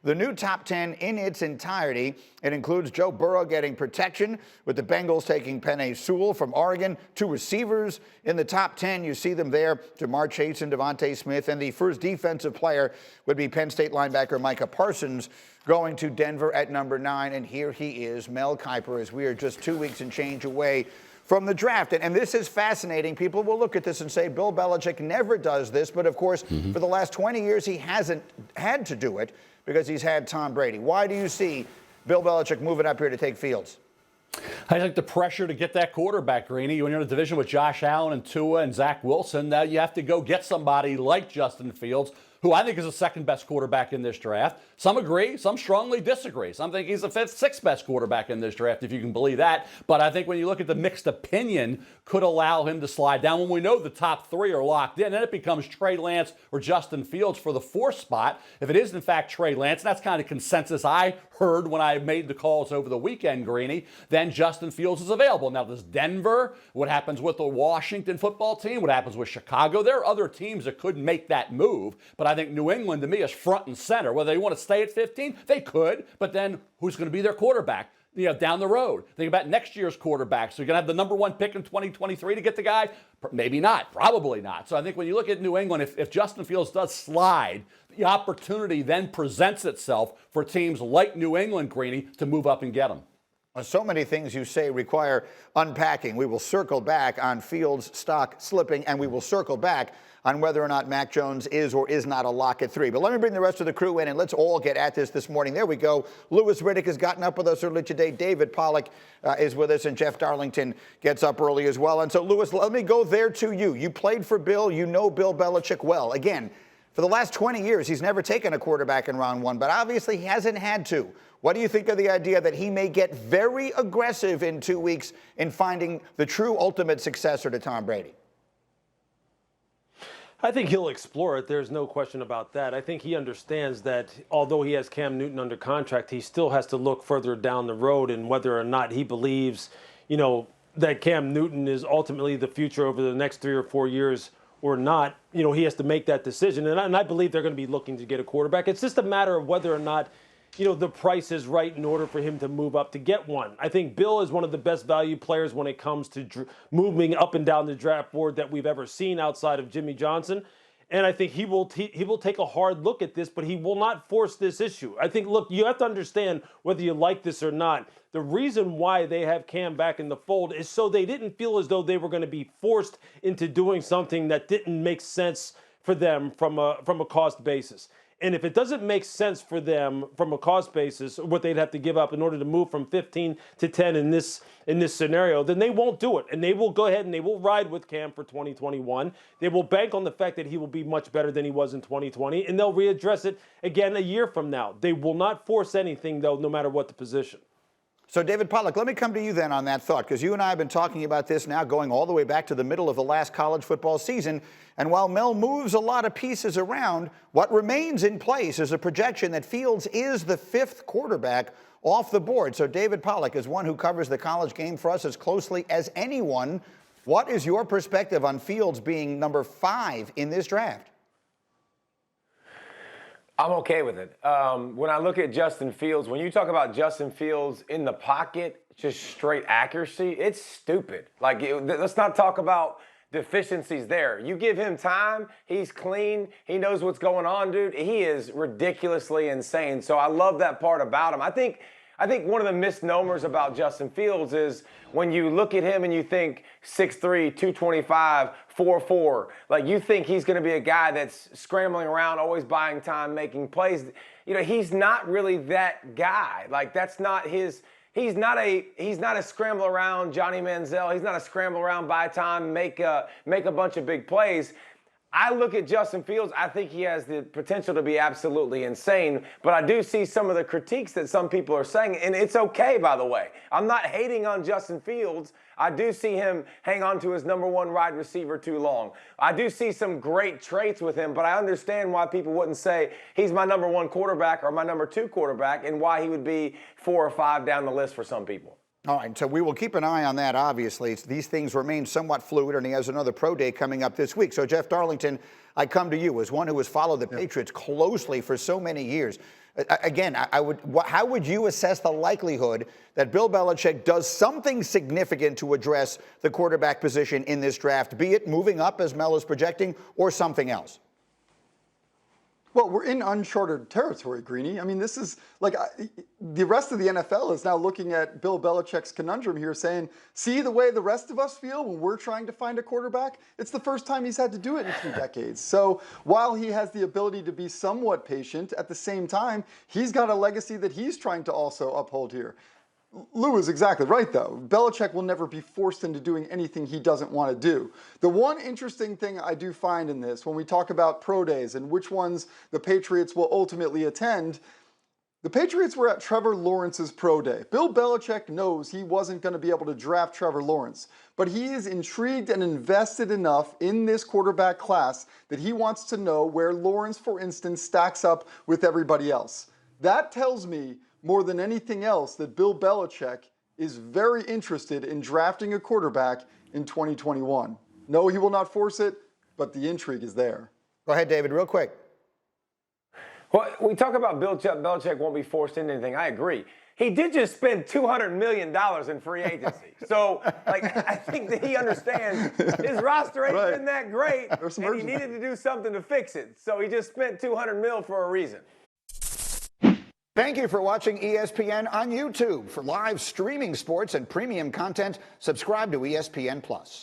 The new top 10 in its entirety. It includes Joe Burrow getting protection, with the Bengals taking Penei Sewell from Oregon. 2 receivers in the top 10. You see them there, Jamar Chase and Devontae Smith. And the first defensive player would be Penn State linebacker Micah Parsons, going to Denver at number 9. And here he is, Mel Kiper, as we are just 2 weeks and change away from the draft. And this is fascinating. People will look at this and say Bill Belichick never does this. But, of course, for the last 20 years, he hasn't had to do it, because he's had Tom Brady. Why do you see Bill Belichick moving up here to take Fields? I think the pressure to get that quarterback, Greeny. When you're in a division with Josh Allen and Tua and Zach Wilson, now you have to go get somebody like Justin Fields, who I think is the second best quarterback in this draft. Some agree, some strongly disagree. Some think he's the fifth, sixth best quarterback in this draft, if you can believe that. But I think when you look at the mixed opinion, could allow him to slide down. When we know the top 3 are locked in, then it becomes Trey Lance or Justin Fields for the 4th spot. If it is, in fact, Trey Lance, and that's kind of consensus I heard when I made the calls over the weekend, Greeny, then Justin Fields is available. Now, does Denver, what happens with the Washington football team, what happens with Chicago? There are other teams that could make that move, but I think New England, to me, is front and center. Whether they want to stay at 15, they could, but then who's going to be their quarterback? Down the road. Think about next year's quarterback. So you're going to have the number 1 pick in 2023 to get the guy? Maybe not. Probably not. So I think when you look at New England, if Justin Fields does slide, the opportunity then presents itself for teams like New England, Greeny, to move up and get him. So many things you say require unpacking. We will circle back on Fields' stock slipping, and we will circle back on whether or not Mac Jones is or is not a lock at 3. But let me bring the rest of the crew in, and let's all get at this morning. There we go. Louis Riddick has gotten up with us early today. David Pollack is with us, and Jeff Darlington gets up early as well. And so, Louis, let me go there to you. You played for Bill. You know Bill Belichick well. Again, for the last 20 years, he's never taken a quarterback in round 1, but obviously he hasn't had to. What do you think of the idea that he may get very aggressive in 2 weeks in finding the true ultimate successor to Tom Brady? I think he'll explore it. There's no question about that. I think he understands that although he has Cam Newton under contract, he still has to look further down the road and whether or not he believes, that Cam Newton is ultimately the future over the next 3 or 4 years or not. He has to make that decision. And I believe they're going to be looking to get a quarterback. It's just a matter of whether or not the price is right in order for him to move up to get one. I think Bill is one of the best value players when it comes to moving up and down the draft board that we've ever seen outside of Jimmy Johnson. And I think he will take a hard look at this, but he will not force this issue. I think, look, you have to understand whether you like this or not. The reason why they have Cam back in the fold is so they didn't feel as though they were going to be forced into doing something that didn't make sense for them from a cost basis. And if it doesn't make sense for them from a cost basis, what they'd have to give up in order to move from 15 to 10 in this scenario, then they won't do it. And they will go ahead and they will ride with Cam for 2021. They will bank on the fact that he will be much better than he was in 2020, and they'll readdress it again a year from now. They will not force anything, though, no matter what the position. So, David Pollack, let me come to you then on that thought, because you and I have been talking about this now going all the way back to the middle of the last college football season. And while Mel moves a lot of pieces around, what remains in place is a projection that Fields is the 5th quarterback off the board. So, David Pollack, as one who covers the college game for us as closely as anyone, what is your perspective on Fields being number 5 in this draft? I'm okay with it. When I look at Justin Fields, when you talk about Justin Fields in the pocket, just straight accuracy, it's stupid. Let's not talk about deficiencies there. You give him time, he's clean, he knows what's going on, dude. He is ridiculously insane. So I love that part about him. I think one of the misnomers about Justin Fields is when you look at him and you think 6'3", 225, 4'4", you think he's going to be a guy that's scrambling around, always buying time, making plays. He's not really that guy. That's not his. He's not a scramble around Johnny Manziel. He's not a scramble around, buy time, make a bunch of big plays. I look at Justin Fields, I think he has the potential to be absolutely insane, but I do see some of the critiques that some people are saying, and it's okay, by the way. I'm not hating on Justin Fields. I do see him hang on to his number 1 wide receiver too long. I do see some great traits with him, but I understand why people wouldn't say he's my number 1 quarterback or my number 2 quarterback, and why he would be 4 or 5 down the list for some people. All right, so we will keep an eye on that, obviously. These things remain somewhat fluid, and he has another pro day coming up this week. So, Jeff Darlington, I come to you as one who has folled the Patriots closely for so many years. Again, how would you assess the likelihood that Bill Belichick does something significant to address the quarterback position in this draft, be it moving up as Mel is projecting or something else? Well, we're in uncharted territory, Greeny. I mean, this is like the rest of the NFL is now looking at Bill Belichick's conundrum here saying, see the way the rest of us feel when we're trying to find a quarterback? It's the first time he's had to do it in 2 decades. So while he has the ability to be somewhat patient, at the same time, he's got a legacy that he's trying to also uphold here. Lou is exactly right, though. Belichick will never be forced into doing anything he doesn't want to do. The one interesting thing I do find in this, when we talk about pro days and which ones the Patriots will ultimately attend, the Patriots were at Trevor Lawrence's pro day. Bill Belichick knows he wasn't going to be able to draft Trevor Lawrence, but he is intrigued and invested enough in this quarterback class that he wants to know where Lawrence, for instance, stacks up with everybody else. That tells me more than anything else that Bill Belichick is very interested in drafting a quarterback in 2021. No, he will not force it, but the intrigue is there. Go ahead, David, real quick. Well, we talk about Bill Belichick won't be forced into anything. I agree. He did just spend $200 million in free agency. So, I think that he understands his roster ain't been that great, and he needed to do something to fix it. So he just spent $200 million for a reason. Thank you for watching ESPN on YouTube. For live streaming sports and premium content, subscribe to ESPN+.